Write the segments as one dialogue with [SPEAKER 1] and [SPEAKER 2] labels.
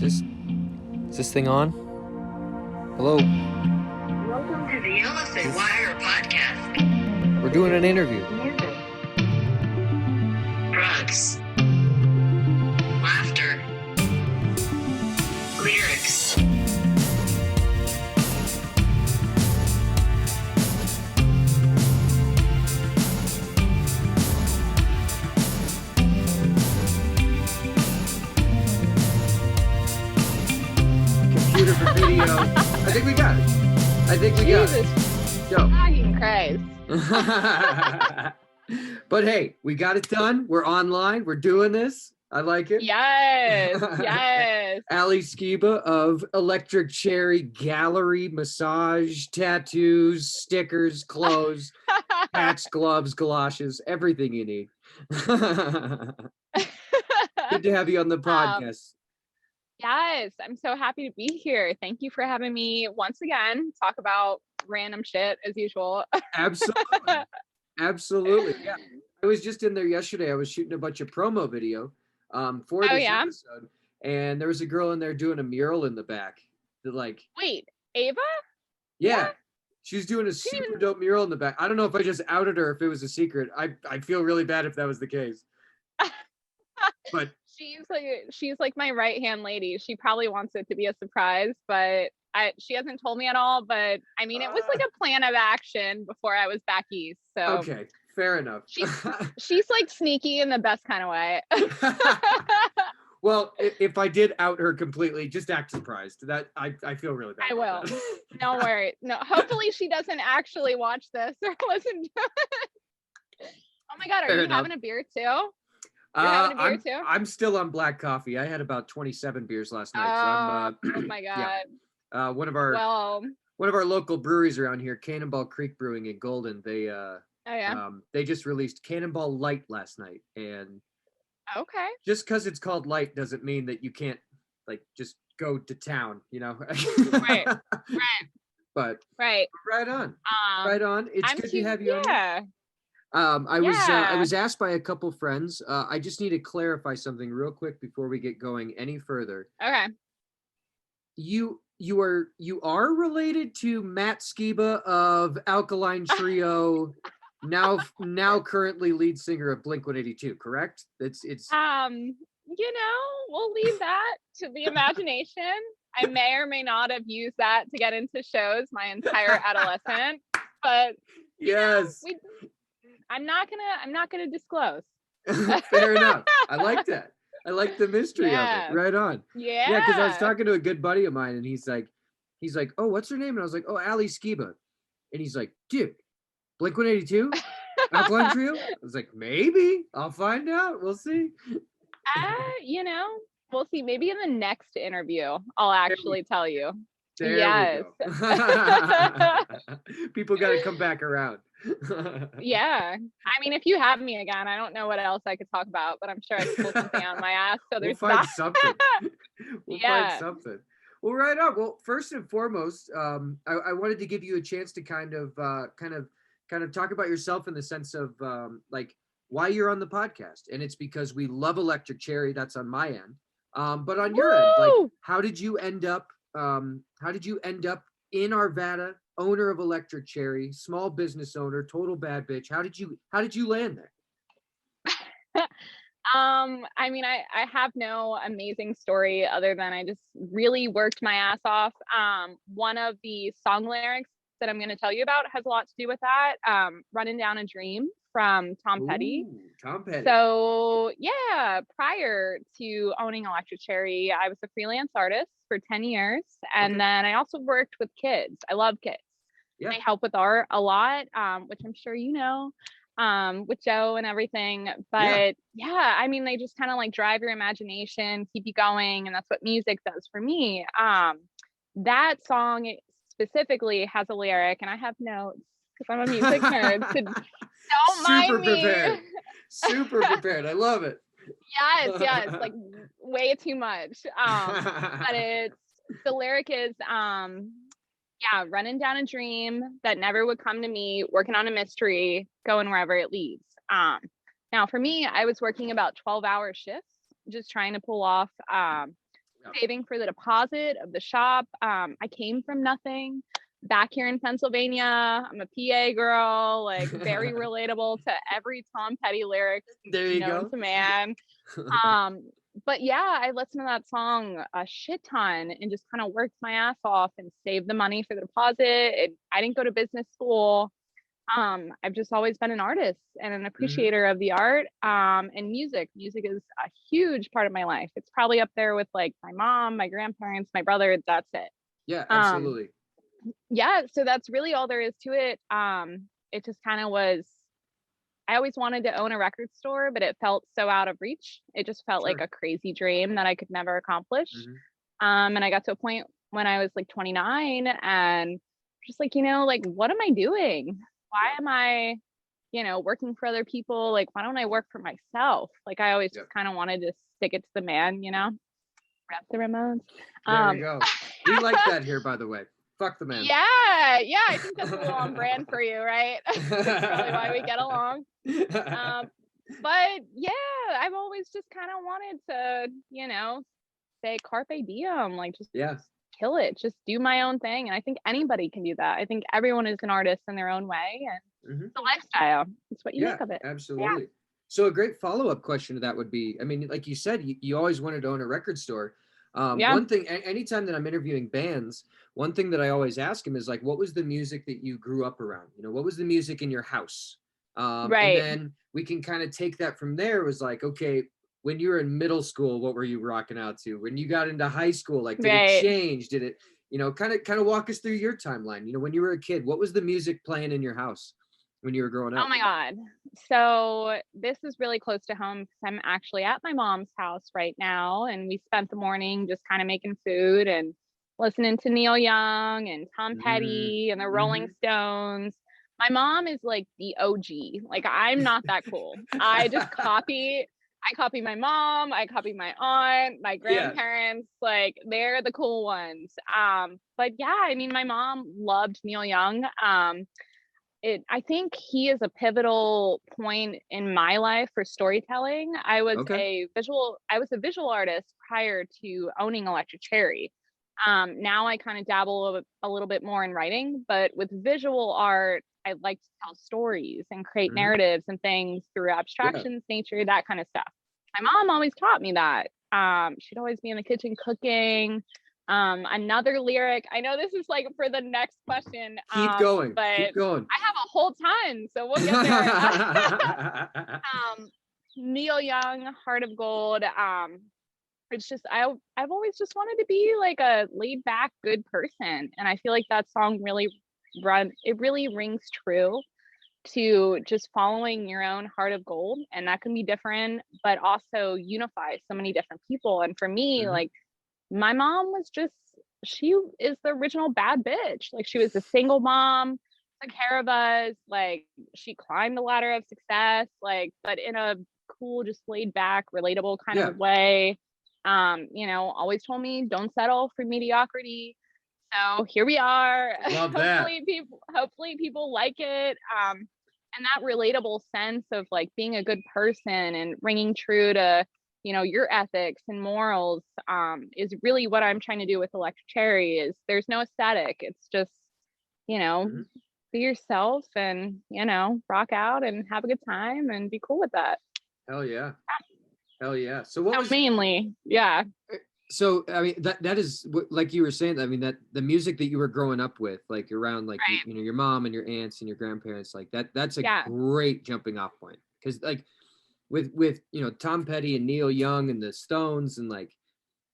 [SPEAKER 1] Is this thing on? Hello?
[SPEAKER 2] Welcome to the Elephant Wire podcast.
[SPEAKER 1] We're doing an interview.
[SPEAKER 2] Music. Drugs. Laughter. Lyrics.
[SPEAKER 1] Computer for video. I think we got it.
[SPEAKER 3] Jesus
[SPEAKER 1] Yo.
[SPEAKER 3] fucking Christ.
[SPEAKER 1] But hey, we got it done. We're online. We're doing this. I like it.
[SPEAKER 3] Yes. Yes.
[SPEAKER 1] Ali Skeeba of Electric Cherry Gallery, massage, tattoos, stickers, clothes, hats, gloves, galoshes, everything you need. Good to have you on the podcast.
[SPEAKER 3] Yes. I'm so happy to be here. Thank you for having me once again. Talk about random shit as usual.
[SPEAKER 1] Absolutely. Absolutely. Yeah. I was just in there yesterday. I was shooting a bunch of promo video for this episode. And there was a girl in there doing a mural in the back. That, like,
[SPEAKER 3] wait, Ava?
[SPEAKER 1] Yeah. She's doing a super dope mural in the back. I don't know if I just outed her, if it was a secret. I'd feel really bad if that was the case. But
[SPEAKER 3] she's like my right hand lady. She probably wants it to be a surprise, but she hasn't told me at all. But I mean, it was like a plan of action before I was back east. So
[SPEAKER 1] okay, fair enough.
[SPEAKER 3] She's like sneaky in the best kind of way.
[SPEAKER 1] Well, if I did out her completely, just act surprised. That I feel really bad.
[SPEAKER 3] I will. Don't worry. No, hopefully she doesn't actually watch this or listen to it. Oh my God, are you having a beer too?
[SPEAKER 1] I'm still on black coffee. I had about 27 beers last night.
[SPEAKER 3] Oh my God.
[SPEAKER 1] Yeah. One of our local breweries around here, Cannonball Creek Brewing in Golden, they just released Cannonball Light last night. And
[SPEAKER 3] okay.
[SPEAKER 1] Just because it's called light doesn't mean that you can't like just go to town, you know?
[SPEAKER 3] Right.
[SPEAKER 1] But
[SPEAKER 3] right
[SPEAKER 1] on. Right on. It's good to have you on.
[SPEAKER 3] Yeah.
[SPEAKER 1] I was asked by a couple friends. I just need to clarify something real quick before we get going any further.
[SPEAKER 3] Okay.
[SPEAKER 1] You are related to Matt Skeeba of Alkaline Trio, now currently lead singer of Blink-182, correct? It's
[SPEAKER 3] we'll leave that to the imagination. I may or may not have used that to get into shows my entire adolescent, but
[SPEAKER 1] yes.
[SPEAKER 3] I'm not gonna disclose.
[SPEAKER 1] Fair enough. I like that. I like the mystery of it. Right on.
[SPEAKER 3] Yeah.
[SPEAKER 1] Yeah, because I was talking to a good buddy of mine, and he's like, oh, what's her name? And I was like, oh, Ali Skeeba. And he's like, dude, Blink-182? Alkaline Trio? I was like, maybe. I'll find out. We'll see.
[SPEAKER 3] We'll see. Maybe in the next interview, I'll actually tell you.
[SPEAKER 1] There we go. People got to come back around.
[SPEAKER 3] Yeah. I mean, if you have me again, I don't know what else I could talk about, but I'm sure I could pull something out of my ass. So there's
[SPEAKER 1] we'll find something.
[SPEAKER 3] Find
[SPEAKER 1] something. Well, right on. Well, first and foremost, I wanted to give you a chance to kind of talk about yourself in the sense of like why you're on the podcast. And it's because we love Electric Cherry. That's on my end. But on your end, like, how did you end up in Arvada, owner of Electric Cherry, small business owner, total bad bitch? How did you land there?
[SPEAKER 3] I mean, I have no amazing story other than I just really worked my ass off. One of the song lyrics that I'm going to tell you about has a lot to do with that. Running Down a Dream from Tom Petty.
[SPEAKER 1] Tom Petty.
[SPEAKER 3] So yeah, prior to owning Electric Cherry, I was a freelance artist for 10 years. And then I also worked with kids. I love kids. Yeah. I help with art a lot, which I'm sure you know, with Joe and everything. But yeah, I mean, they just kind of like drive your imagination, keep you going. And that's what music does for me. That song specifically has a lyric, and I have notes because I'm a music nerd. So don't mind me.
[SPEAKER 1] Prepared. Super prepared. I love it.
[SPEAKER 3] Yes, like way too much. But the lyric is running down a dream that never would come to me, working on a mystery, going wherever it leads. Now for me, I was working about 12-hour shifts, just trying to pull off saving for the deposit of the shop. I came from nothing. Back here in Pennsylvania, I'm a PA girl, like very relatable to every Tom Petty lyric known to man. But yeah, I listened to that song a shit ton and just kind of worked my ass off and saved the money for the deposit. I didn't go to business school. I've just always been an artist and an appreciator of the art, and music. Music is a huge part of my life. It's probably up there with like my mom, my grandparents, my brother. That's it.
[SPEAKER 1] Yeah, absolutely.
[SPEAKER 3] Yeah, so that's really all there is to it. It just kind of was, I always wanted to own a record store, but it felt so out of reach. It just felt like a crazy dream that I could never accomplish. And I got to a point when I was like 29 and just like, like, what am I doing? Why am I, working for other people? Like, why don't I work for myself? Like, I always just kind of wanted to stick it to the man, Rep the Ramones.
[SPEAKER 1] There you go. We like that here, by the way. Fuck the man.
[SPEAKER 3] Yeah, I think that's a little on brand for you, right? That's probably why we get along. But yeah, I've always just kind of wanted to, say carpe diem, like just kill it, just do my own thing. And I think anybody can do that. I think everyone is an artist in their own way, and it's a lifestyle. It's what you make of it.
[SPEAKER 1] Absolutely. Yeah. So a great follow-up question to that would be, I mean, like you said, you always wanted to own a record store. One thing, anytime that I'm interviewing bands, one thing that I always ask them is like, what was the music that you grew up around? What was the music in your house? And then we can kind of take that from there. It was like, okay, when you were in middle school, what were you rocking out to? When you got into high school, like, did it change? Did it, kind of walk us through your timeline? When you were a kid, what was the music playing in your house when you were growing up?
[SPEAKER 3] Oh my God. So this is really close to home because I'm actually at my mom's house right now. And we spent the morning just kind of making food and listening to Neil Young and Tom Petty and the Rolling Stones. My mom is like the OG. Like, I'm not that cool. I copy my mom. I copy my aunt, my grandparents. Like, they're the cool ones. But yeah, I mean, my mom loved Neil Young. I think he is a pivotal point in my life for storytelling. I was a visual artist prior to owning Electric Cherry. Now I kind of dabble a little bit more in writing, but with visual art, I like to tell stories and create narratives and things through abstractions, nature, that kind of stuff. My mom always taught me that. She'd always be in the kitchen cooking. Another lyric, I know this is like for the next question.
[SPEAKER 1] Keep going.
[SPEAKER 3] I have a whole ton, so we'll get there. Neil Young, Heart of Gold. It's just, I've always just wanted to be like a laid back, good person. And I feel like that song really rings true to just following your own heart of gold. And that can be different, but also unify so many different people. And for me, like, my mom was she is the original bad bitch. Like, she was a single mom, took care of us. Like, she climbed the ladder of success, like, but in a cool, just laid back, relatable kind of way. Always told me don't settle for mediocrity. So here we are.
[SPEAKER 1] Love that.
[SPEAKER 3] Hopefully people like it. And that relatable sense of like being a good person and ringing true to, your ethics and morals, is really what I'm trying to do with Electric Cherry. Is there's no aesthetic. It's just, be yourself and, rock out and have a good time and be cool with that.
[SPEAKER 1] Hell yeah. So what was
[SPEAKER 3] mainly, yeah.
[SPEAKER 1] So, I mean, that is like you were saying, I mean, that the music that you were growing up with, like around like, your mom and your aunts and your grandparents, like that's a great jumping off point. Cause like with, Tom Petty and Neil Young and the Stones and like,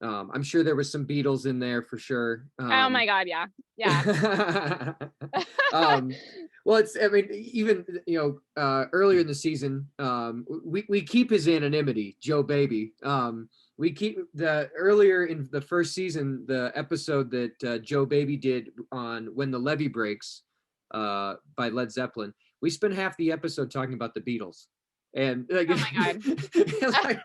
[SPEAKER 1] I'm sure there was some Beatles in there for sure.
[SPEAKER 3] Oh my God. Yeah. Yeah.
[SPEAKER 1] Well, even, earlier in the season, we keep his anonymity, Joe Baby. We keep earlier in the first season, the episode that Joe Baby did on When the Levee Breaks by Led Zeppelin. We spent half the episode talking about the Beatles. And like,
[SPEAKER 3] oh my God.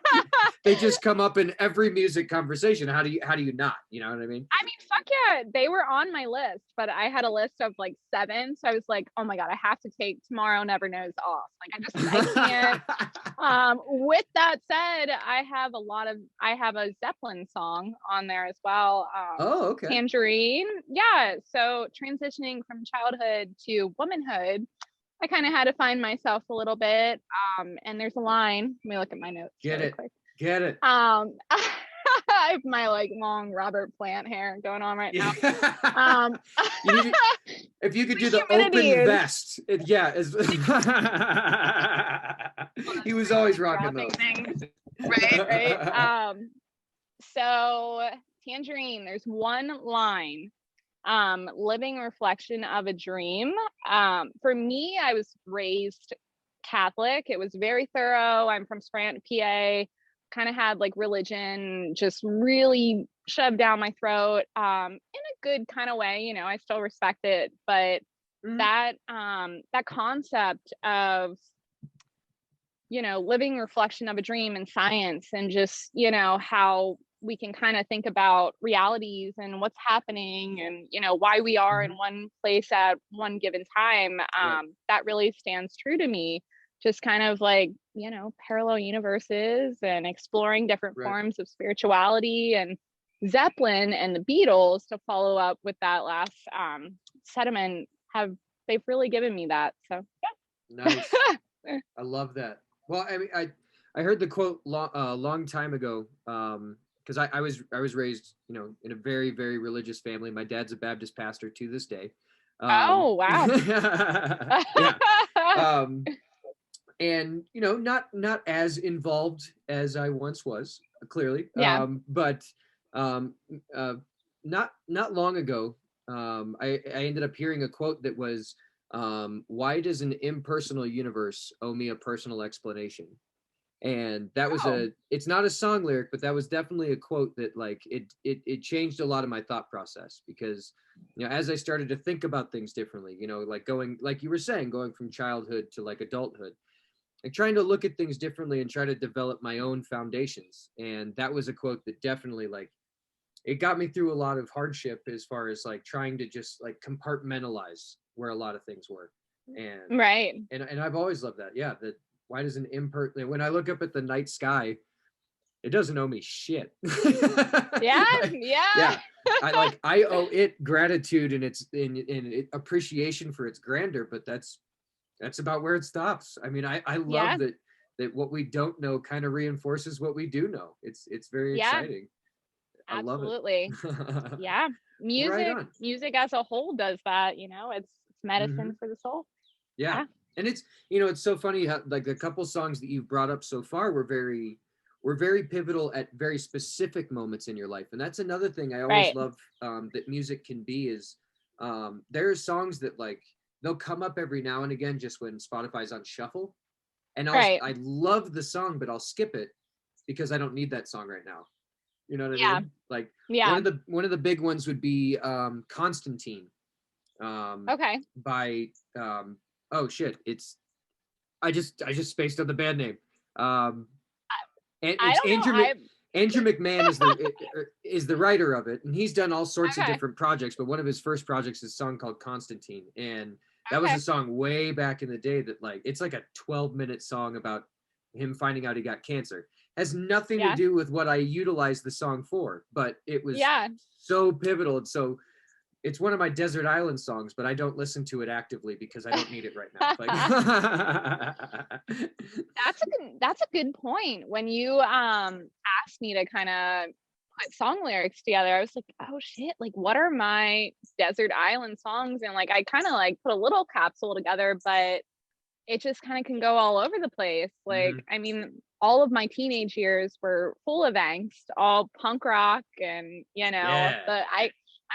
[SPEAKER 1] they just come up in every music conversation. How do you not? You know what I mean?
[SPEAKER 3] I mean, fuck yeah, they were on my list, but I had a list of like 7, so I was like, oh my god, I have to take Tomorrow Never Knows off. Like I can't. With that said, I have a Zeppelin song on there as well.
[SPEAKER 1] Oh, okay.
[SPEAKER 3] Tangerine. Yeah. So transitioning from childhood to womanhood, I kind of had to find myself a little bit. And there's a line. Let me look at my notes.
[SPEAKER 1] Get it.
[SPEAKER 3] Quick.
[SPEAKER 1] Get it.
[SPEAKER 3] I have my like long Robert Plant hair going on right now.
[SPEAKER 1] If you could do the open vest, he was always rocking those.
[SPEAKER 3] Things. Right. So Tangerine, there's one line. Living reflection of a dream. For me, I was raised Catholic. It was very thorough. I'm from Scranton, PA. Kind of had like religion just really shoved down my throat, in a good kind of way. You know, I still respect it, but that concept of, you know, living reflection of a dream in science, and just, you know, how we can kind of think about realities and what's happening, and, you know, why we are in one place at one given time. That really stands true to me. Just kind of like, you know, parallel universes and exploring different forms of spirituality. And Zeppelin and the Beatles, to follow up with that last sentiment, they've really given me that. So yeah.
[SPEAKER 1] Nice. I love that. Well, I mean, I heard the quote long time ago, because I was raised, you know, in a very, very religious family. My dad's a Baptist pastor to this day.
[SPEAKER 3] Oh wow.
[SPEAKER 1] Yeah. And, you know, not as involved as I once was, clearly.
[SPEAKER 3] Yeah.
[SPEAKER 1] But not long ago, I ended up hearing a quote that was, why does an impersonal universe owe me a personal explanation? And that was it's not a song lyric, but that was definitely a quote that like it changed a lot of my thought process, because, you know, as I started to think about things differently, you know, like going, like you were saying, going from childhood to like adulthood, like trying to look at things differently and try to develop my own foundations. And that was a quote that definitely, like, it got me through a lot of hardship, as far as like trying to just like compartmentalize where a lot of things were. And and I've always loved that. Yeah, that why does when I look up at the night sky, it doesn't owe me shit.
[SPEAKER 3] Yeah.
[SPEAKER 1] I owe it gratitude and its in appreciation for its grandeur, but that's about where it stops. I mean, I love that what we don't know kind of reinforces what we do know. It's very exciting. I love it.
[SPEAKER 3] Absolutely. Yeah. Music as a whole does that, you know, it's medicine for the soul.
[SPEAKER 1] Yeah. And it's, you know, it's so funny how like the couple songs that you've brought up so far were very pivotal at very specific moments in your life. And that's another thing I always love that music can be is there are songs that like they'll come up every now and again just when Spotify's on shuffle. And I love the song, but I'll skip it because I don't need that song right now. You know what I mean? Like one of the big ones would be Constantine. By oh shit, I just spaced on the band name. And it's Andrew McMahon is the writer of it, and he's done all sorts of different projects, but one of his first projects is a song called Constantine, and that was a song way back in the day that like it's like a 12-minute song about him finding out he got cancer. Has nothing to do with what I utilized the song for, but it was so pivotal. And so it's one of my desert island songs, but I don't listen to it actively because I don't need it right now. Like,
[SPEAKER 3] that's a good point. When you asked me to kind of put song lyrics together, I was like, oh shit, like what are my desert island songs? And like I kind of like put a little capsule together, but it just kind of can go all over the place. Like, I mean, all of my teenage years were full of angst, all punk rock, and you know, I'm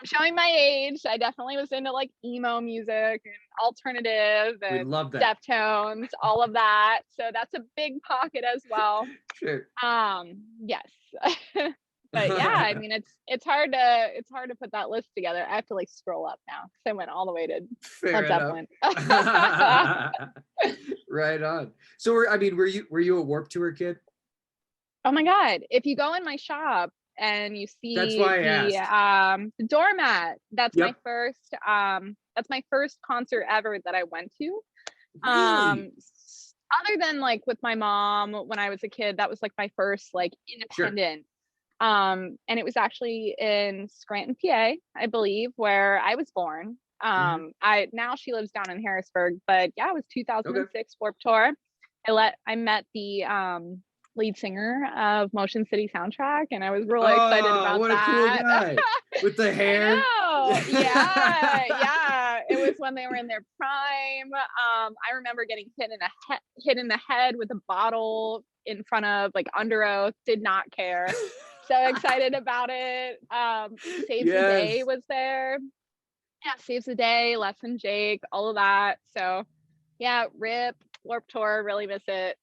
[SPEAKER 3] showing my age. I definitely was into like emo music and alternative and Deftones, all of that. So that's a big pocket as well.
[SPEAKER 1] Sure.
[SPEAKER 3] Yes. But yeah, I mean, it's hard to put that list together. I have to like scroll up now because I went all the way to Led Zeppelin.
[SPEAKER 1] Right on. So were you a Warped Tour kid?
[SPEAKER 3] Oh my God. If you go in my shop and you see
[SPEAKER 1] That's why I asked.
[SPEAKER 3] The doormat,
[SPEAKER 1] Yep.
[SPEAKER 3] That's my first concert ever that I went to.
[SPEAKER 1] Really?
[SPEAKER 3] Other than like with my mom when I was a kid, that was like my first like independent. Sure. And it was actually in Scranton, PA, I believe, where I was born. Now she lives down in Harrisburg, but yeah, it was 2006 Warped Tour. I met the lead singer of Motion City Soundtrack, and I was really excited about
[SPEAKER 1] what
[SPEAKER 3] that.
[SPEAKER 1] What a cool guy with the hair.
[SPEAKER 3] Yeah. It was when they were in their prime. I remember getting hit in the head with a bottle in front of like Under Oath. Did not care. So excited about it. Saves the Day was there. Yeah, Saves the Day, Less Than Jake, all of that. So yeah, RIP. Warped Tour, really miss it.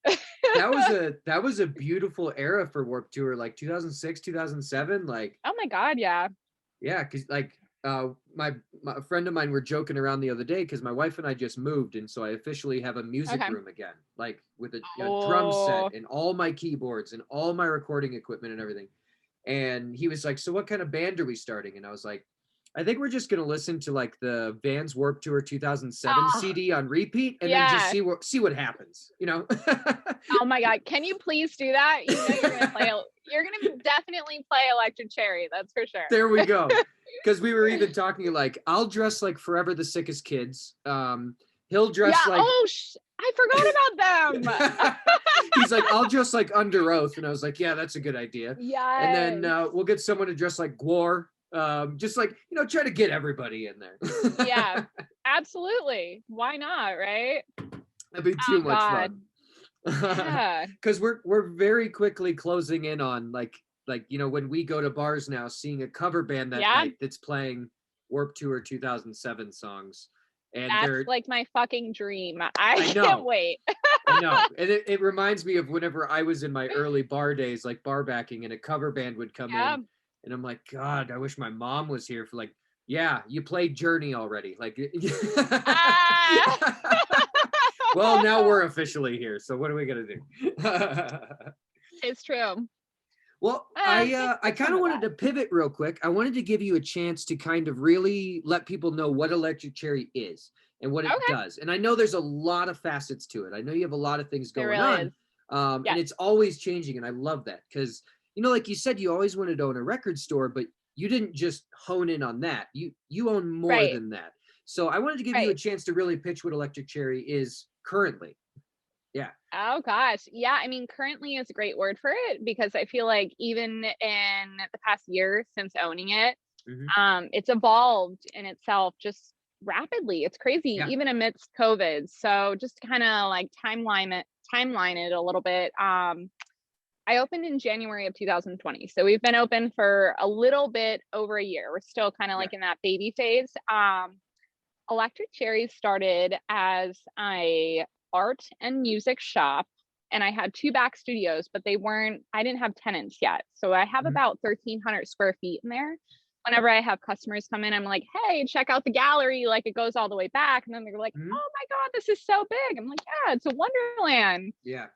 [SPEAKER 1] that was a beautiful era for Warped Tour, like 2006, 2007. Like,
[SPEAKER 3] oh my God, yeah.
[SPEAKER 1] Yeah, because like my friend of mine were joking around the other day because my wife and I just moved, and so I officially have a music room again, like with a drum set and all my keyboards and all my recording equipment and everything. And he was like, "So what kind of band are we starting?" And I was like, I think we're just gonna listen to like the Vans Warped Tour 2007 CD on repeat, and then just see what happens, you know.
[SPEAKER 3] Oh my God, can you please do that? You know you're gonna play. You're gonna definitely play Electric Cherry, that's for sure.
[SPEAKER 1] There we go. Because we were even talking like, I'll dress like Forever the Sickest Kids. He'll dress like.
[SPEAKER 3] Oh, I forgot about them.
[SPEAKER 1] He's like, I'll dress like Under Oath, and I was like, yeah, that's a good idea.
[SPEAKER 3] Yeah.
[SPEAKER 1] And then we'll get someone to dress like Gwar. Just like, you know, try to get everybody in there.
[SPEAKER 3] Yeah, absolutely. Why not, right?
[SPEAKER 1] That'd be too much fun. Yeah. Because we're very quickly closing in on like you know, when we go to bars now, seeing a cover band that night that's playing Warped Tour 2007 songs. And
[SPEAKER 3] that's like my fucking dream. I can't wait.
[SPEAKER 1] I know. And it reminds me of whenever I was in my early bar days, like bar backing, and a cover band would come in. And I'm like, God, I wish my mom was here for like, yeah, you played Journey already. Like, well, now we're officially here. So what are we going to do?
[SPEAKER 3] It's true.
[SPEAKER 1] Well, I kind of wanted to pivot real quick. I wanted to give you a chance to kind of really let people know what Electric Cherry is and what it does. And I know there's a lot of facets to it. I know you have a lot of things going on. And it's always changing. And I love that because, you know, like you said, you always wanted to own a record store, but you didn't just hone in on that. You own more than that. So I wanted to give you a chance to really pitch what Electric Cherry is currently. Yeah.
[SPEAKER 3] Oh gosh. Yeah. I mean, currently is a great word for it because I feel like even in the past year since owning it, it's evolved in itself just rapidly. It's crazy, even amidst COVID. So just kind of like timeline it a little bit. I opened in January of 2020. So we've been open for a little bit over a year. We're still kind of like in that baby phase. Electric Cherry started as a art and music shop, and I had 2 back studios, but I didn't have tenants yet. So I have about 1,300 square feet in there. Whenever I have customers come in, I'm like, hey, check out the gallery. Like it goes all the way back. And then they're like, oh my God, this is so big. I'm like, yeah, it's a wonderland.
[SPEAKER 1] Yeah.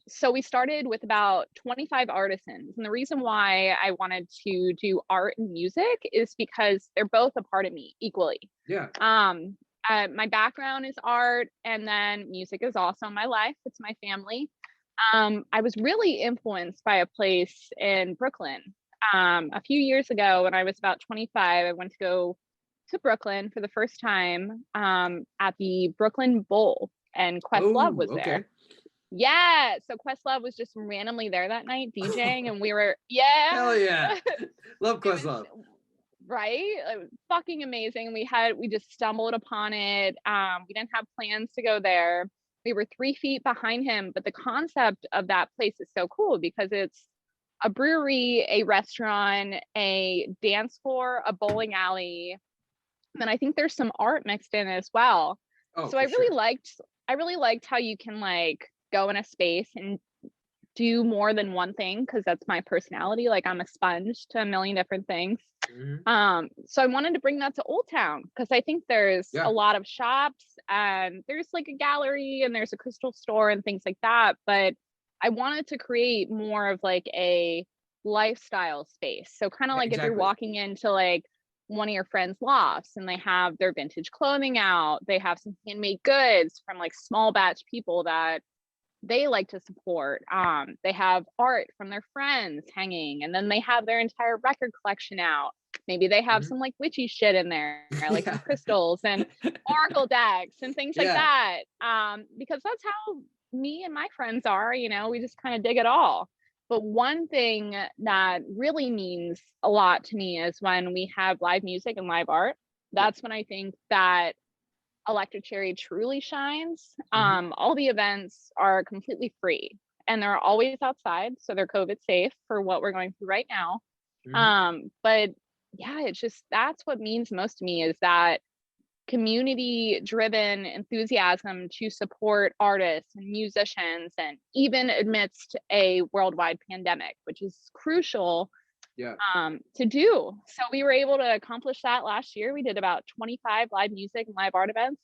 [SPEAKER 3] So we started with about 25 artisans. And the reason why I wanted to do art and music is because they're both a part of me equally.
[SPEAKER 1] Yeah.
[SPEAKER 3] My background is art, and then music is also my life. It's my family. I was really influenced by a place in Brooklyn. A few years ago when I was about 25, I went to go to Brooklyn for the first time at the Brooklyn Bowl, and Questlove was there. Yeah, so Questlove was just randomly there that night DJing, and we were
[SPEAKER 1] hell yeah, love Questlove.
[SPEAKER 3] Right, it was fucking amazing. We just stumbled upon it. We didn't have plans to go there. We were 3 feet behind him, but the concept of that place is so cool because it's a brewery, a restaurant, a dance floor, a bowling alley, and then I think there's some art mixed in as well. So I really liked how you can like go in a space and do more than one thing, because that's my personality. Like I'm a sponge to a million different things. So I wanted to bring that to Old Town because I think there's a lot of shops and there's like a gallery and there's a crystal store and things like that, but I wanted to create more of like a lifestyle space. So kind of like if you're
[SPEAKER 1] Exactly.
[SPEAKER 3] walking into like one of your friends' lofts and they have their vintage clothing out, they have some handmade goods from like small batch people that they like to support. They have art from their friends hanging, and then they have their entire record collection out. Maybe they have some like witchy shit in there, like some crystals and oracle decks and things like that. Because that's how me and my friends are, you know, we just kind of dig it all. But one thing that really means a lot to me is when we have live music and live art. That's when I think that Electric Cherry truly shines. All the events are completely free and they're always outside, so they're COVID safe for what we're going through right now. But yeah, it's just, that's what means most to me, is that community driven enthusiasm to support artists and musicians, and even amidst a worldwide pandemic, which is crucial to do. So we were able to accomplish that last year. We did about 25 live music and live art events.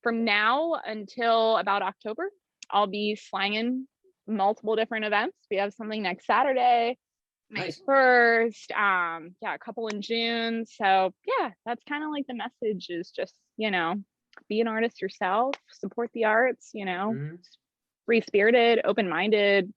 [SPEAKER 3] From now until about October, I'll be slanging multiple different events. We have something next Saturday, May 1st, a couple in June. So yeah, that's kind of like the message, is just, you know, be an artist yourself, support the arts, you know, free spirited, open-minded.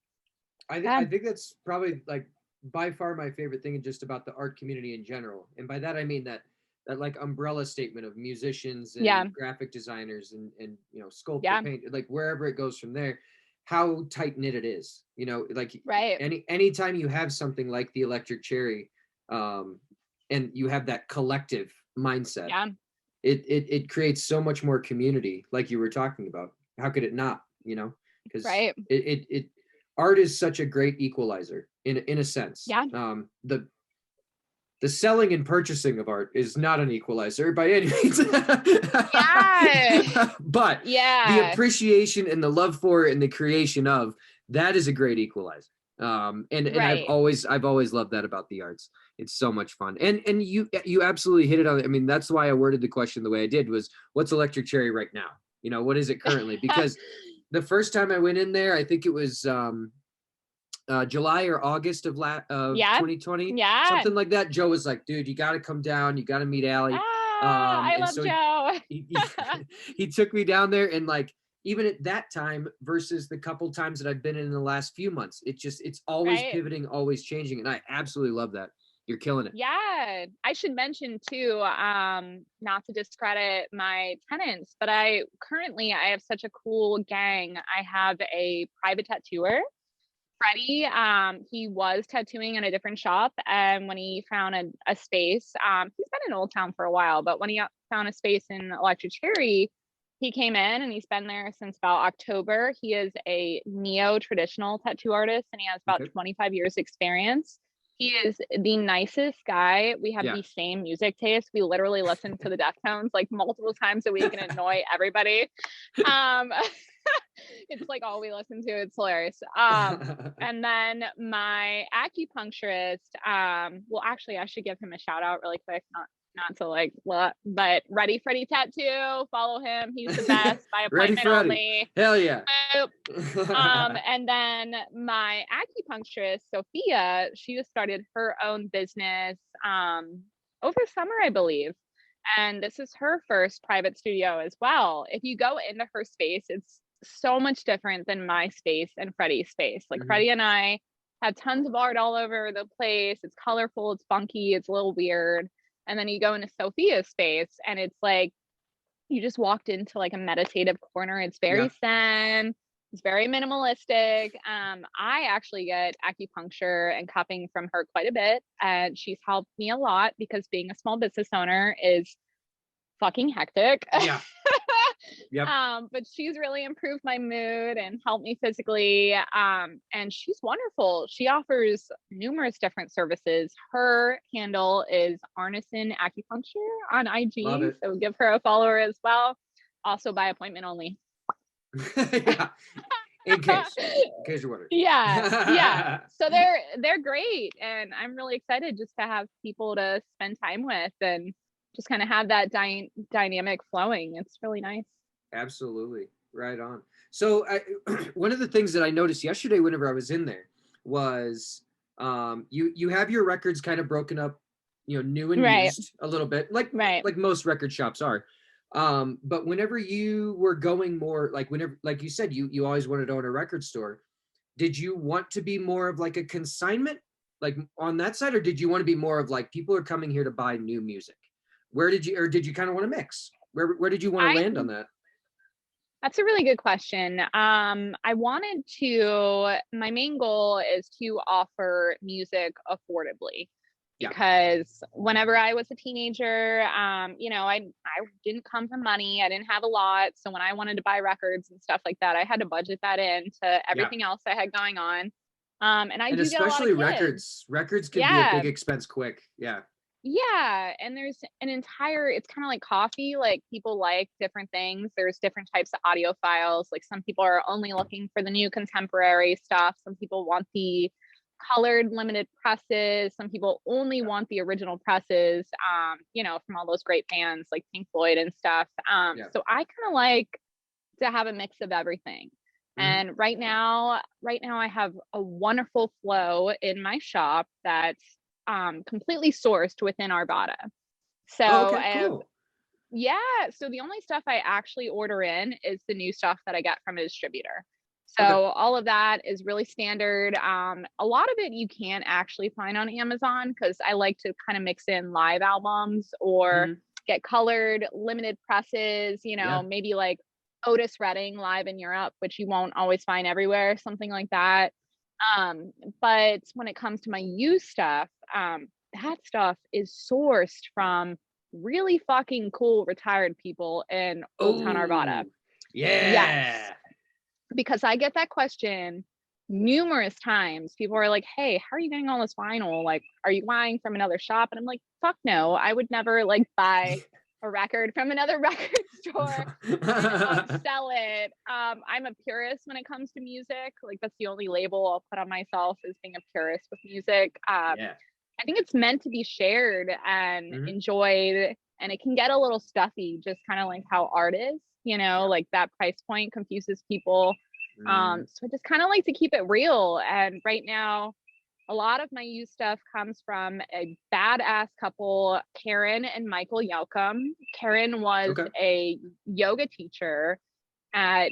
[SPEAKER 1] I think that's probably like by far my favorite thing just about the art community in general. And by that, I mean that like umbrella statement of musicians and graphic designers and you know, sculptor, paint, like wherever it goes from there, how tight knit it is, you know, like anytime you have something like the Electric Cherry, and you have that collective mindset, it creates so much more community, like you were talking about. How could it not, you know? Because it art is such a great equalizer in a sense. The selling and purchasing of art is not an equalizer by any means. But the appreciation and the love for it and the creation of that is a great equalizer. And I've always loved that about the arts. It's so much fun. And you absolutely hit it on. I mean, that's why I worded the question the way I did, was what's Electric Cherry right now? You know, what is it currently? Because the first time I went in there, I think it was July or August of 2020, something like that. Joe was like, dude, you got to come down. You got to meet Allie.
[SPEAKER 3] I love Joe.
[SPEAKER 1] He took me down there, and like, even at that time versus the couple times that I've been in the last few months, it's always pivoting, always changing. And I absolutely love that. You're killing it.
[SPEAKER 3] Yeah. I should mention too, not to discredit my tenants, but I have such a cool gang. I have a private tattooer, Freddie. He was tattooing in a different shop, and when he found a space, he's been in Old Town for a while, but when he found a space in Electric Cherry, he came in and he's been there since about October. He is a neo-traditional tattoo artist, and he has about 25 years experience. He is the nicest guy. We have the same music taste. We literally listen to the Deftones like multiple times a week and annoy everybody. It's like all we listen to. It's hilarious. And then my acupuncturist, well, actually, I should give him a shout out really quick. Not to like what, but Ready Freddy Tattoo. Follow him. He's the best, by appointment only.
[SPEAKER 1] Hell yeah.
[SPEAKER 3] And then my acupuncturist, Sophia, she just started her own business over summer, I believe. And this is her first private studio as well. If you go into her space, it's so much different than my space and Freddie's space. Like Freddie and I have tons of art all over the place. It's colorful, it's funky, it's a little weird. And then you go into Sophia's space and it's like you just walked into like a meditative corner. It's very zen, it's very minimalistic. I actually get acupuncture and cupping from her quite a bit, and she's helped me a lot because being a small business owner is fucking hectic. But she's really improved my mood and helped me physically. And she's wonderful. She offers numerous different services. Her handle is Arneson Acupuncture on IG. So give her a follower as well. Also by appointment only.
[SPEAKER 1] In case you're wondering.
[SPEAKER 3] So they're great. And I'm really excited just to have people to spend time with and just kind of have that dynamic flowing. It's really nice.
[SPEAKER 1] Absolutely. Right on. So one of the things that I noticed yesterday whenever I was in there was you have your records kind of broken up, new and
[SPEAKER 3] Right.
[SPEAKER 1] used a little bit, like
[SPEAKER 3] Right.
[SPEAKER 1] like most record shops are. But whenever you were going more like you said, you always wanted to own a record store. Did you want to be more of like a consignment, like on that side, or did you want to be more of like people are coming here to buy new music? Did you kind of want to mix? Where did you want to land on that?
[SPEAKER 3] That's a really good question. My main goal is to offer music affordably, because whenever I was a teenager, I didn't come from money. I didn't have a lot. So when I wanted to buy records and stuff like that, I had to budget that into everything else I had going on. And I do get a lot of kids.
[SPEAKER 1] Records can be a big expense quick. Yeah.
[SPEAKER 3] Yeah, and there's it's kind of like coffee, like people like different things. There's different types of audiophiles. Like some people are only looking for the new contemporary stuff. Some people want the colored limited presses. Some people only want the original presses, from all those great bands like Pink Floyd and stuff. So I kind of like to have a mix of everything. And right now I have a wonderful flow in my shop that's completely sourced within Arvada. So
[SPEAKER 1] cool.
[SPEAKER 3] So the only stuff I actually order in is the new stuff that I get from a distributor. So all of that is really standard. A lot of it you can't actually find on Amazon, because I like to kind of mix in live albums or get colored limited presses, maybe like Otis Redding live in Europe, which you won't always find everywhere, something like that. But when it comes to my used stuff, that stuff is sourced from really fucking cool retired people in Old Town Arvada.
[SPEAKER 1] Yeah.
[SPEAKER 3] Yes. Because I get that question numerous times. People are like, hey, how are you getting all this vinyl? Like, are you buying from another shop? And I'm like, fuck no, I would never like buy a record from another record store and sell it. I'm a purist when it comes to music. Like that's the only label I'll put on myself, is being a purist with music. I think it's meant to be shared and enjoyed, and it can get a little stuffy, just kind of like how art is, like that price point confuses people. So I just kind of like to keep it real. And right now, a lot of my used stuff comes from a badass couple, Karen and Michael Yelcom. Karen was a yoga teacher at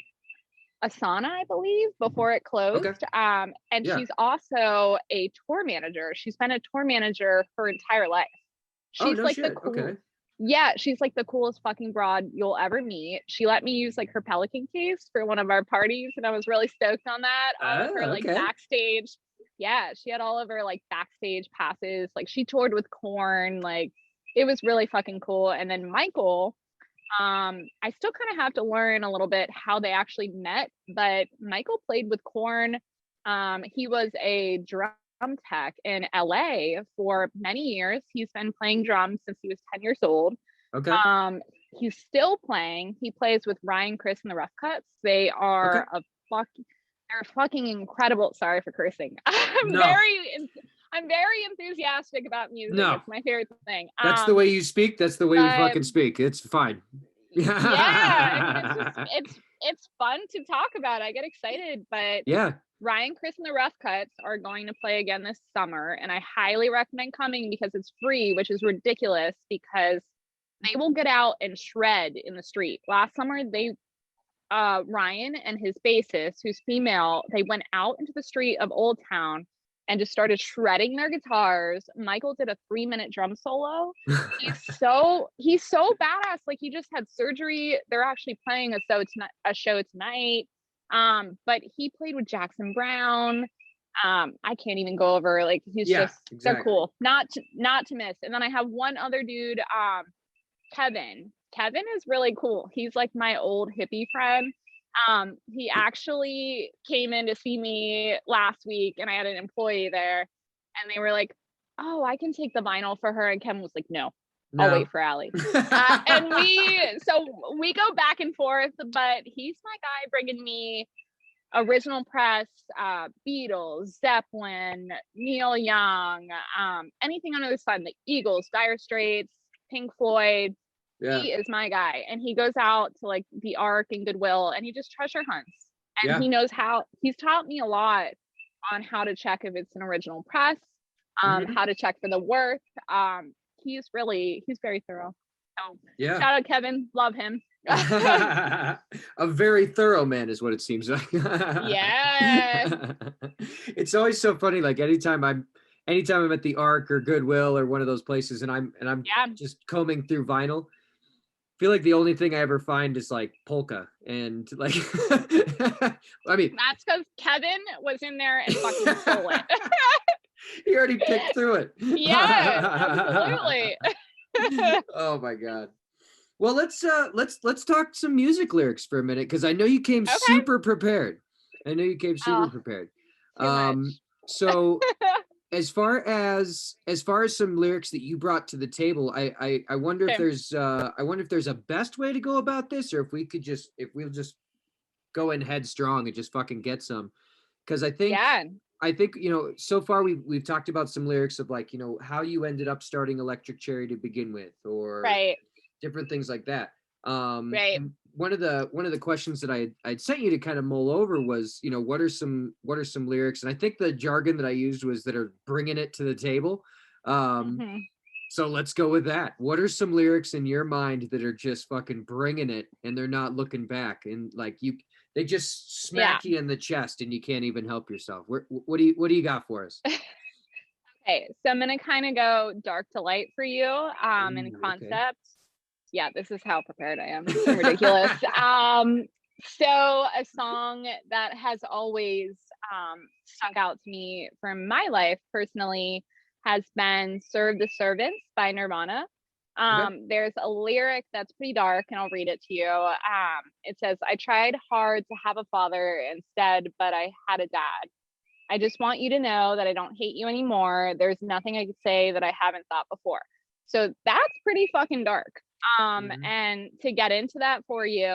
[SPEAKER 3] Asana, I believe, before it closed. And she's also a tour manager. She's been a tour manager her entire life. She's she's like the coolest fucking broad you'll ever meet. She let me use like her Pelican case for one of our parties, and I was really stoked on that. All of her like backstage. Yeah, she had all of her like backstage passes. Like she toured with Korn. Like it was really fucking cool. And then Michael, I still kind of have to learn a little bit how they actually met, but Michael played with Korn. He was a drum tech in LA for many years. He's been playing drums since he was 10 years old. He's still playing. He plays with Ryan, Chris, and the Rough Cuts. They are they're fucking incredible. Sorry for cursing. I'm very enthusiastic about music. It's my favorite thing.
[SPEAKER 1] That's the way you speak. That's the way you fucking speak. It's fine.
[SPEAKER 3] It's fun to talk about. I get excited, but Ryan, Chris, and the Rough Cuts are going to play again this summer, and I highly recommend coming because it's free, which is ridiculous because they will get out and shred in the street. Last summer, Ryan and his bassist, who's female, they went out into the street of Old Town and just started shredding their guitars. Michael did a 3-minute drum solo. He's so badass. Like he just had surgery. They're actually playing a show tonight. But he played with Jackson Brown. I can't even go over, like he's so cool. Not to miss. And then I have one other dude, Kevin. Kevin is really cool. He's like my old hippie friend. He actually came in to see me last week, and I had an employee there, and they were like, oh, I can take the vinyl for her. And Kevin was like, no. I'll wait for Allie. And we go back and forth, but he's my guy bringing me original press, Beatles, Zeppelin, Neil Young, anything under the sun, the Eagles, Dire Straits, Pink Floyd,
[SPEAKER 1] Yeah.
[SPEAKER 3] He is my guy, and he goes out to like the Ark and Goodwill, and he just treasure hunts. And he knows how. He's taught me a lot on how to check if it's an original press, how to check for the worth. He's very thorough. So shout out Kevin, love him.
[SPEAKER 1] A very thorough man is what it seems like.
[SPEAKER 3] Yeah.
[SPEAKER 1] It's always so funny. Like anytime I'm at the Ark or Goodwill or one of those places, and I'm just combing through vinyl, I feel like the only thing I ever find is like polka, and like I mean
[SPEAKER 3] that's because Kevin was in there and fucking stole it.
[SPEAKER 1] He already picked through it.
[SPEAKER 3] Yeah, absolutely.
[SPEAKER 1] Oh my god. Well, let's talk some music lyrics for a minute, because I know you came super prepared. So as far as some lyrics that you brought to the table, I wonder if there's a best way to go about this, or if we'll just go in headstrong and just fucking get some. Because I think so far we've talked about some lyrics of like, how you ended up starting Electric Cherry to begin with, or different things like that. One of the questions that I'd sent you to kind of mull over was, what are some lyrics? And I think the jargon that I used was that are bringing it to the table. So let's go with that. What are some lyrics in your mind that are just fucking bringing it, and they're not looking back, and like they just smack you in the chest and you can't even help yourself? What do you got for us?
[SPEAKER 3] Okay, so I'm gonna kind of go dark to light for you in concept. Okay. Yeah, this is how prepared I am. It's ridiculous. So a song that has always stuck out to me from my life personally has been Serve the Servants by Nirvana. There's a lyric that's pretty dark, and I'll read it to you. It says, "I tried hard to have a father instead, but I had a dad. I just want you to know that I don't hate you anymore. There's nothing I could say that I haven't thought before." So that's pretty fucking dark. And to get into that for you,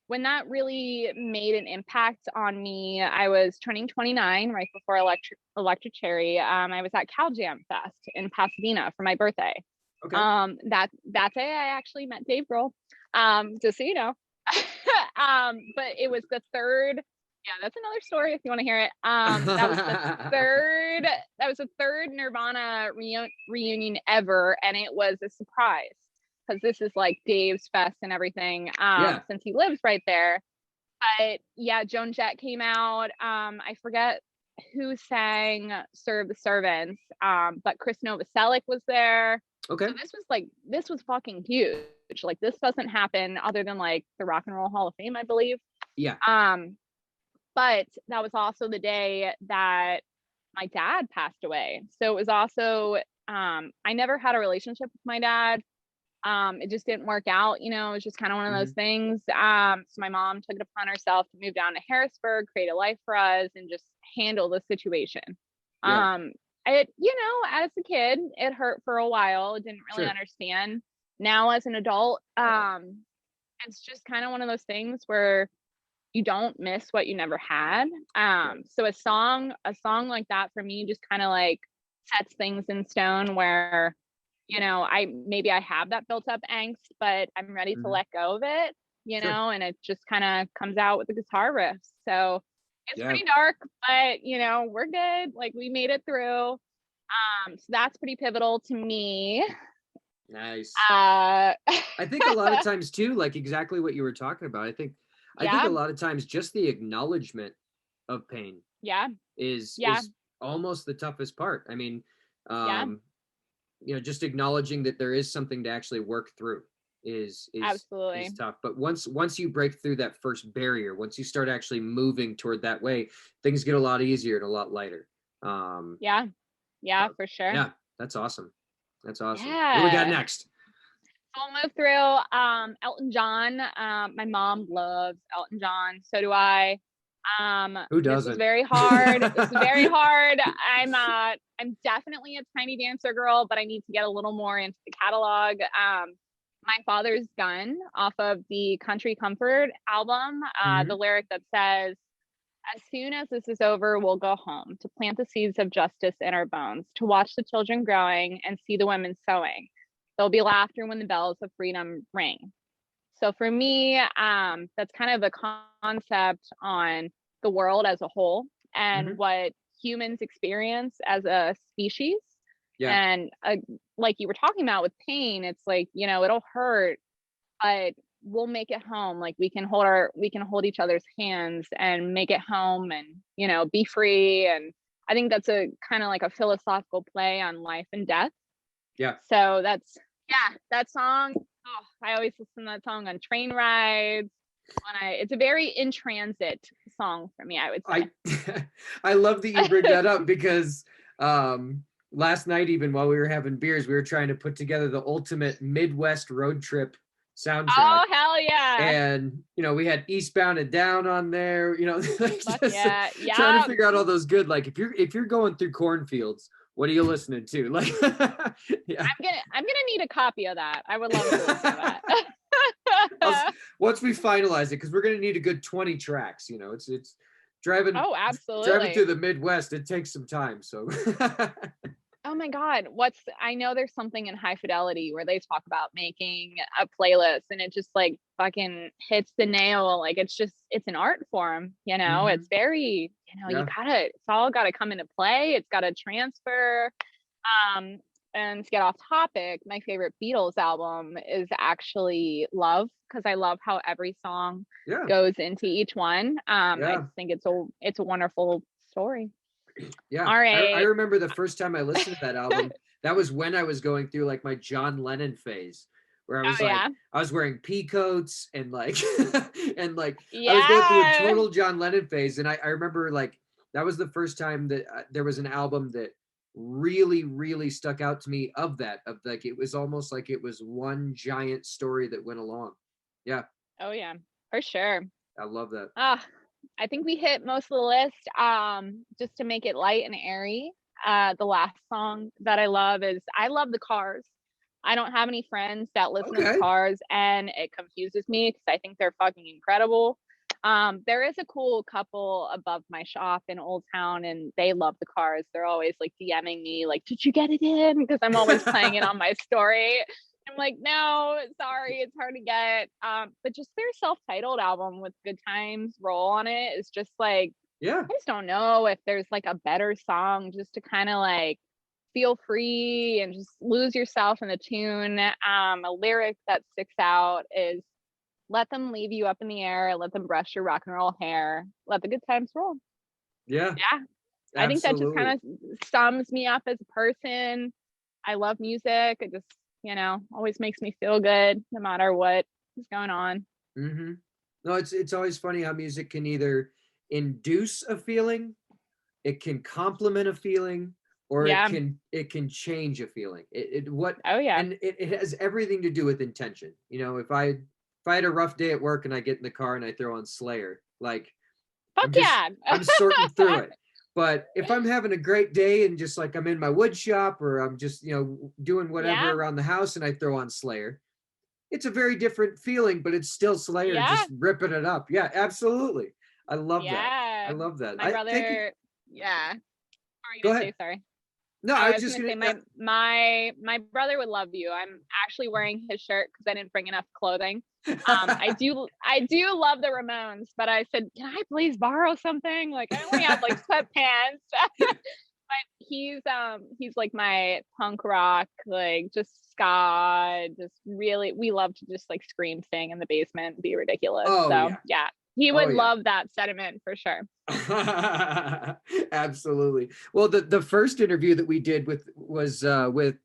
[SPEAKER 3] when that really made an impact on me, I was turning 29 right before Electric Cherry. I was at Cal Jam Fest in Pasadena for my birthday. Okay. That day I actually met Dave Grohl. Just so you know. But it was the third. Yeah, that's another story if you want to hear it. That was the third Nirvana reunion ever, and it was a surprise because this is like Dave's fest and everything. Since he lives right there. But yeah, Joan Jett came out. I forget who sang "Serve the Servants," but Chris Novoselic was there. Okay, so this was fucking huge. Like, this doesn't happen other than like the Rock and Roll Hall of Fame, I believe. Yeah. But that was also the day that my dad passed away. So it was also, I never had a relationship with my dad. It just didn't work out, it was just kind of one of those things. So my mom took it upon herself to move down to Harrisburg, create a life for us, and just handle the situation. As a kid, it hurt for a while. Didn't really understand. Now as an adult, it's just kind of one of those things where you don't miss what you never had. So a song like that for me just kind of like sets things in stone where, I have that built up angst, but I'm ready to let go of it, and it just kind of comes out with the guitar riffs. So it's pretty dark, but we're good. Like, we made it through. So that's pretty pivotal to me.
[SPEAKER 1] Nice. I think a lot of times too, like exactly what you were talking about. I think a lot of times just the acknowledgement of pain is almost the toughest part. I mean, just acknowledging that there is something to actually work through is absolutely tough. But once you break through that first barrier, once you start actually moving toward that way, things get a lot easier and a lot lighter. For sure. Yeah, that's awesome. That's awesome. Yeah. What do we got next?
[SPEAKER 3] I'll move through Elton John. My mom loves Elton John. So do I.
[SPEAKER 1] Who doesn't?
[SPEAKER 3] This is very hard. I'm definitely a Tiny Dancer girl, but I need to get a little more into the catalog. My Father's Gun off of the Country Comfort album. The lyric that says, "As soon as this is over, we'll go home to plant the seeds of justice in our bones, to watch the children growing and see the women sewing. There'll be laughter when the bells of freedom ring. So for me, that's kind of the concept on the world as a whole and what humans experience as a species.
[SPEAKER 1] Yeah.
[SPEAKER 3] And like you were talking about with pain, it's like, you know, it'll hurt, but we'll make it home. Like we can hold each other's hands and make it home and, you know, be free. And I think that's a kind of like a philosophical play on life and death.
[SPEAKER 1] Yeah.
[SPEAKER 3] So that's, yeah, that song. Oh, I always listen to that song on train rides. It's a very in transit song for me, I would say.
[SPEAKER 1] I love that you bring that up because last night, even while we were having beers, we were trying to put together the ultimate Midwest road trip soundtrack.
[SPEAKER 3] Oh, hell yeah.
[SPEAKER 1] And, you know, we had Eastbound and Down on there, you know,
[SPEAKER 3] yeah.
[SPEAKER 1] Trying to figure out all those good, like if you're going through cornfields, what are you listening to? Like, yeah.
[SPEAKER 3] I'm gonna need a copy of that. I would love to listen to that.
[SPEAKER 1] Once we finalize it, because we're gonna need a good 20 tracks. You know, it's driving.
[SPEAKER 3] Oh, absolutely.
[SPEAKER 1] Driving through the Midwest, it takes some time. So.
[SPEAKER 3] Oh my God. I know there's something in High Fidelity where they talk about making a playlist and it just like fucking hits the nail. Like it's an art form, you know, it's very, you know, it's all got to come into play. It's got to transfer. And to get off topic, my favorite Beatles album is actually Love, because I love how every song goes into each one. I just think it's a wonderful story.
[SPEAKER 1] Yeah.
[SPEAKER 3] All right.
[SPEAKER 1] I remember the first time I listened to that album, that was when I was going through like my John Lennon phase, where I was I was wearing pea coats and like, and like, I was going through a total John Lennon phase. And I remember like, that was the first time that there was an album that really, really stuck out to me of like, it was almost like it was one giant story that went along. Yeah.
[SPEAKER 3] Oh yeah, for sure.
[SPEAKER 1] I love that.
[SPEAKER 3] I think we hit most of the list. Just to make it light and airy, the last song that I love is I love the Cars. I don't have any friends that listen to the Cars, and it confuses me because I think they're fucking incredible. There is a cool couple above my shop in Old Town, and they love the Cars. They're always like DMing me, like, "Did you get it in?" Because I'm always playing it on my story. I'm like, no, sorry, it's hard to get. But just their self-titled album with Good Times Roll on it is just like, I just don't know if there's like a better song just to kind of like feel free and just lose yourself in the tune. A lyric that sticks out is, "Let them leave you up in the air, let them brush your rock and roll hair, let the good times roll."
[SPEAKER 1] Yeah.
[SPEAKER 3] I think that just kind of sums me up as a person. I love music. It just, you know, always makes me feel good no matter what is going on.
[SPEAKER 1] No, it's always funny how music can either induce a feeling, it can complement a feeling, or it can change a feeling. And it has everything to do with intention. You know, if I had a rough day at work and I get in the car and I throw on Slayer, like, I'm sorting through it. But if I'm having a great day and just like I'm in my wood shop or I'm just, you know, doing whatever around the house and I throw on Slayer, it's a very different feeling, but it's still Slayer just ripping it up. Yeah, absolutely. I love that. I love that.
[SPEAKER 3] My brother,
[SPEAKER 1] Go ahead.
[SPEAKER 3] Sorry.
[SPEAKER 1] No, I was just
[SPEAKER 3] gonna say my brother would love you. I'm actually wearing his shirt because I didn't bring enough clothing. I do love the Ramones, but I said, can I please borrow something? Like I only have like sweatpants. But he's like my punk rock, like just ska, just really, we love to just like scream, sing in the basement, be ridiculous. He would love that sentiment for sure.
[SPEAKER 1] Absolutely. Well, the first interview that we did was with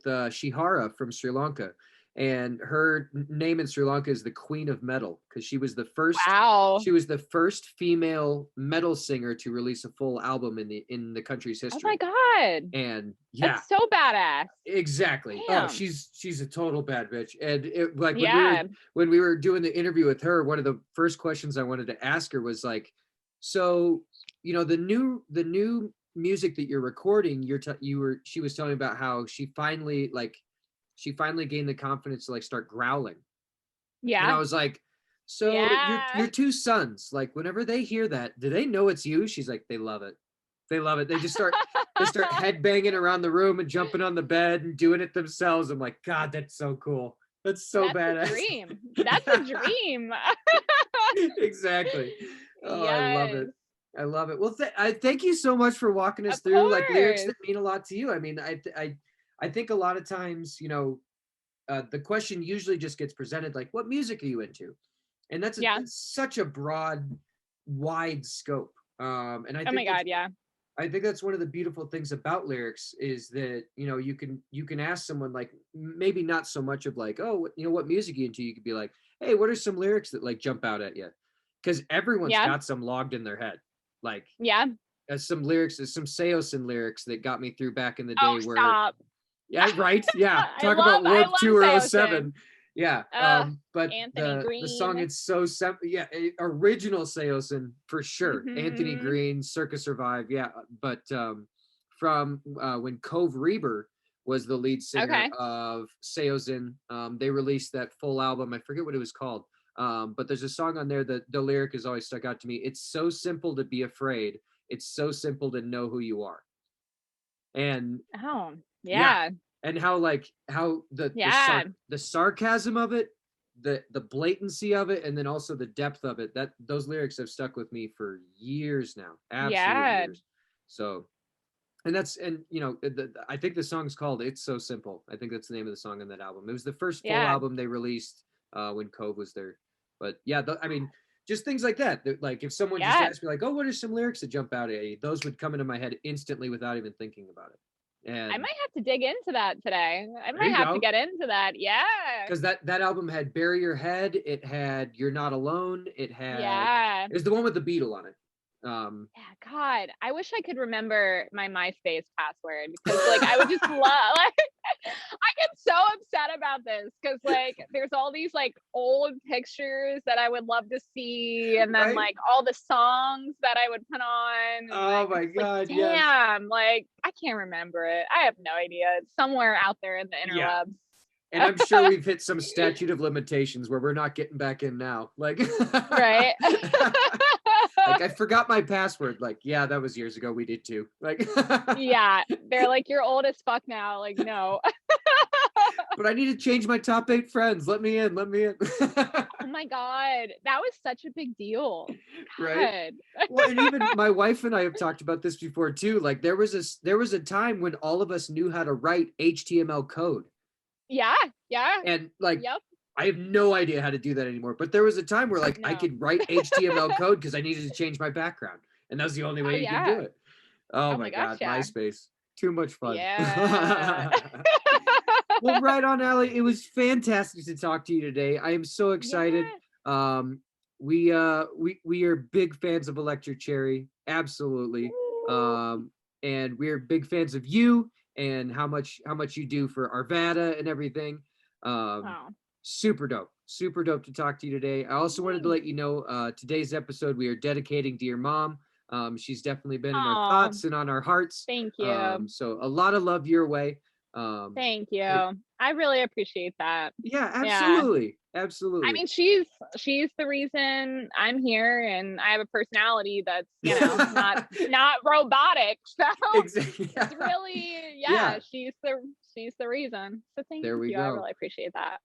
[SPEAKER 1] Shihara from Sri Lanka, and her name in Sri Lanka is the Queen of Metal because she was the first.
[SPEAKER 3] Wow.
[SPEAKER 1] She was the first female metal singer to release a full album in the country's history.
[SPEAKER 3] Oh my god!
[SPEAKER 1] And
[SPEAKER 3] that's so badass.
[SPEAKER 1] Exactly.
[SPEAKER 3] Damn.
[SPEAKER 1] Oh, she's a total bad bitch. And it, like when we were doing the interview with her, one of the first questions I wanted to ask her was like, so, you know, the new music that you're recording, she was telling me about how she finally gained the confidence to like start growling. Yeah. And I was like, so your two sons, like whenever they hear that, do they know it's you? She's like, they love it. They love it. They just start They start headbanging around the room and jumping on the bed and doing it themselves. I'm like, God, that's so cool. That's so badass.
[SPEAKER 3] A dream. That's a dream.
[SPEAKER 1] Exactly. Oh,
[SPEAKER 3] Yes.
[SPEAKER 1] I love it. I love it. Well, I thank you so much for walking us
[SPEAKER 3] Of
[SPEAKER 1] through like lyrics
[SPEAKER 3] course.
[SPEAKER 1] that mean a lot to you. I mean, I think a lot of times, the question usually just gets presented like, what music are you into? And that's such a broad, wide scope. And I
[SPEAKER 3] Oh my God, yeah.
[SPEAKER 1] I think that's one of the beautiful things about lyrics is that, you can ask someone like, maybe not so much of like, oh, what music are you into? You could be like, hey, what are some lyrics that like jump out at you? Because everyone's got some logged in their head. Like, some lyrics, some Seosin lyrics that got me through back in the day where,
[SPEAKER 3] stop.
[SPEAKER 1] yeah, right. Yeah. Talk about Warp Tour 07. Yeah. But the song, it's so simple. Yeah. Original Seosin for sure. Anthony Green, Circa Survive. Yeah. But from when Cove Reber was the lead singer of Seosin, they released that full album. I forget what it was called. But there's a song on there that the lyric has always stuck out to me. It's so simple to be afraid. It's so simple to know who you are. And and how the sarcasm of it, the blatancy of it, and then also the depth of it, that those lyrics have stuck with me for years now. Absolute years. So, and I think the song's called It's So Simple. I think that's the name of the song on that album. It was the first full album they released when Cove was there. But yeah, I mean, just things like that. Like if someone just asked me like, oh, what are some lyrics that jump out at you? Those would come into my head instantly without even thinking about it. And
[SPEAKER 3] I might have to dig into that today. I might have to get into that. Yeah.
[SPEAKER 1] Because that album had Bury Your Head. It had You're Not Alone. It had, it was the one with the Beatle on it.
[SPEAKER 3] God, I wish I could remember my MySpace password because like I would just love like I get so upset about this because like there's all these like old pictures that I would love to see and then like all the songs that I would put on.
[SPEAKER 1] Oh my God.
[SPEAKER 3] Like, damn, like I can't remember it. I have no idea. It's somewhere out there in the interwebs. Yeah.
[SPEAKER 1] And I'm sure we've hit some statute of limitations where we're not getting back in now. Like,
[SPEAKER 3] right.
[SPEAKER 1] Like I forgot my password. Like, yeah, that was years ago. We did too. Like,
[SPEAKER 3] yeah, they're like, you're old as fuck now. Like, no.
[SPEAKER 1] But I need to change my top 8 friends. Let me in.
[SPEAKER 3] Oh my God, that was such a big deal. God.
[SPEAKER 1] Right. Well, and even my wife and I have talked about this before too. Like, there was a time when all of us knew how to write HTML code.
[SPEAKER 3] Yeah.
[SPEAKER 1] And like, I have no idea how to do that anymore. But there was a time where like I could write HTML code because I needed to change my background. And that was the only way you could do it. Oh my God, MySpace. Too much fun.
[SPEAKER 3] Yeah.
[SPEAKER 1] Well, right on, Allie. It was fantastic to talk to you today. I am so excited. Yeah. We are big fans of Electric Cherry. Absolutely. And we're big fans of you and how much you do for Arvada and everything. Super dope to talk to you today. I also wanted to let you know today's episode we are dedicating to your mom. She's definitely been in our thoughts and on our hearts.
[SPEAKER 3] Thank you.
[SPEAKER 1] So a lot of love your way.
[SPEAKER 3] Thank you. I really appreciate that.
[SPEAKER 1] Yeah, absolutely. Absolutely.
[SPEAKER 3] I mean, she's the reason I'm here, and I have a personality that's not robotic. So
[SPEAKER 1] exactly.
[SPEAKER 3] It's really she's the reason. So thank you.
[SPEAKER 1] There we go.
[SPEAKER 3] I really appreciate that.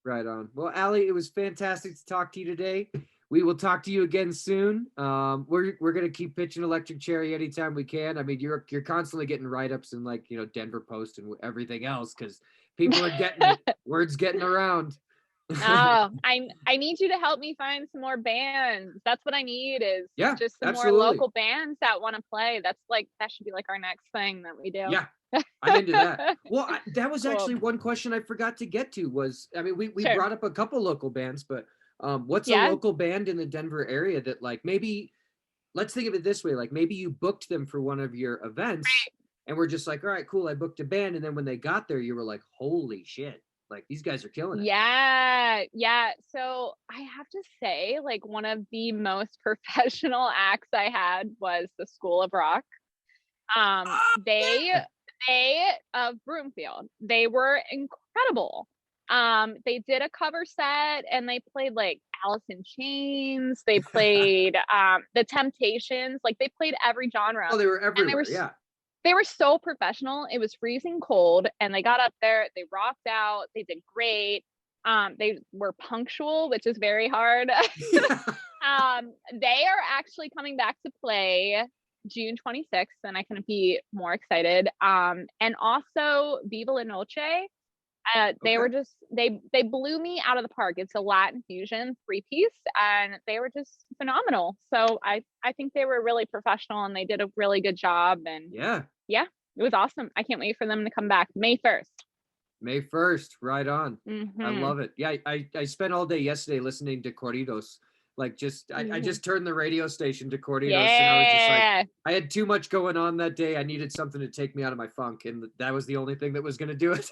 [SPEAKER 1] Right on. Well, Allie, it was fantastic to talk to you today. We will talk to you again soon. We're gonna keep pitching Electric Cherry anytime we can. I mean, you're constantly getting write-ups in like Denver Post and everything else because people are getting words getting around.
[SPEAKER 3] Oh, I need you to help me find some more bands. That's what I need is just some more local bands that want to play. That should be like our next thing that we do.
[SPEAKER 1] Yeah. I'm into that. Well, that was actually one question I forgot to get to was, I mean, we brought up a couple local bands, but what's a local band in the Denver area that like maybe, let's think of it this way, like maybe you booked them for one of your events and we're just like, all right, cool, I booked a band. And then when they got there, you were like, holy shit, like these guys are killing it.
[SPEAKER 3] Yeah. So I have to say, like one of the most professional acts I had was the School of Rock. They of Broomfield. They were incredible. They did a cover set and they played like Alice in Chains. They played The Temptations. Like they played every genre.
[SPEAKER 1] Oh, they were everywhere.
[SPEAKER 3] They were so professional. It was freezing cold, and they got up there, they rocked out, they did great. They were punctual, which is very hard. They are actually coming back to play June 26th, and I couldn't be more excited. And also Viva La Noche. They were just they blew me out of the park. It's a Latin fusion 3-piece, and they were just phenomenal. So I think they were really professional, and they did a really good job. And yeah, it was awesome. I can't wait for them to come back May 1st.
[SPEAKER 1] May 1st, right on. I love it. Yeah, I spent all day yesterday listening to corridos. Like I just turned the radio station to corridos, and I was just like, I had too much going on that day. I needed something to take me out of my funk, and that was the only thing that was going to do it.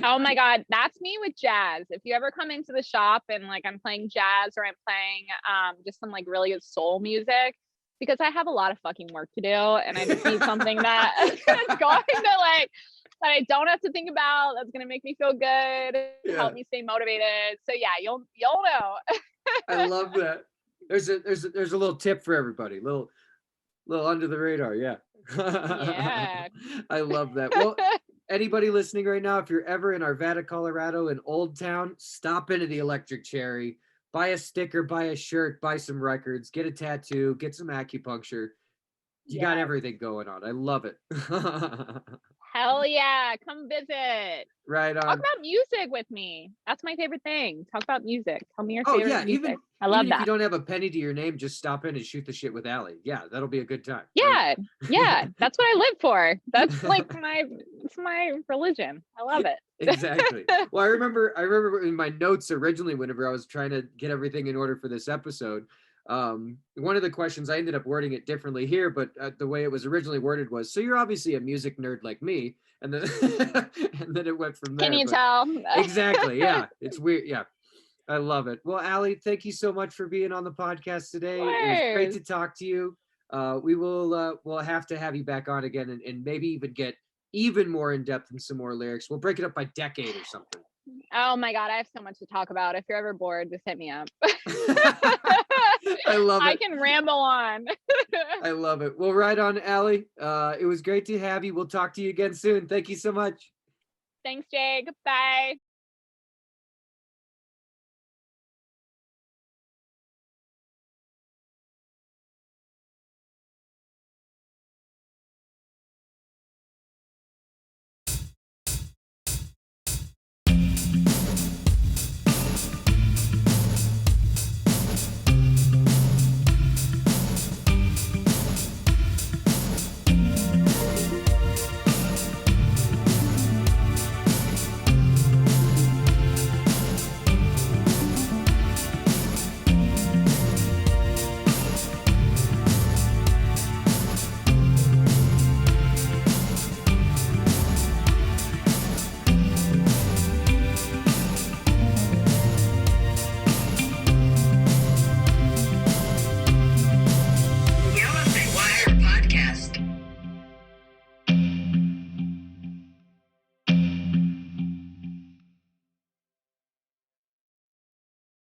[SPEAKER 3] Oh my God, that's me with jazz. If you ever come into the shop and like I'm playing jazz, or I'm playing just some like really good soul music, because I have a lot of fucking work to do, and I just need something that's going to like, that I don't have to think about, that's going to make me feel good, help me stay motivated. So yeah, you'll know.
[SPEAKER 1] I love that. There's a little tip for everybody. Little under the radar. Yeah.
[SPEAKER 3] Yeah.
[SPEAKER 1] I love that. Well, anybody listening right now, if you're ever in Arvada, Colorado, in Old Town, stop into the Electric Cherry, buy a sticker, buy a shirt, buy some records, get a tattoo, get some acupuncture. You got everything going on. I love it.
[SPEAKER 3] Hell yeah, come visit.
[SPEAKER 1] Right on.
[SPEAKER 3] Talk about music with me. That's my favorite thing. Talk about music. Tell me your favorite music. I love that.
[SPEAKER 1] If you don't have a penny to your name, just stop in and shoot the shit with Allie. Yeah, that'll be a good time.
[SPEAKER 3] Yeah, yeah. That's what I live for. That's like it's my religion. I love it.
[SPEAKER 1] Exactly. Well, I remember in my notes originally, whenever I was trying to get everything in order for this episode, one of the questions, I ended up wording it differently here, but the way it was originally worded was, so you're obviously a music nerd like me, and then and then it went from there.
[SPEAKER 3] Can you tell?
[SPEAKER 1] Exactly. Yeah, it's weird. Yeah, I love it. Well, Allie, thank you so much for being on the podcast today. It was great to talk to you. We will we'll have to have you back on again, and maybe even get even more in depth in some more lyrics. We'll break it up by decade or something.
[SPEAKER 3] Oh my God, I have so much to talk about. If you're ever bored, just hit me up.
[SPEAKER 1] I love it.
[SPEAKER 3] I can ramble on.
[SPEAKER 1] I love it. Well, right on, Allie. It was great to have you. We'll talk to you again soon. Thank you so much.
[SPEAKER 3] Thanks, Jake. Bye.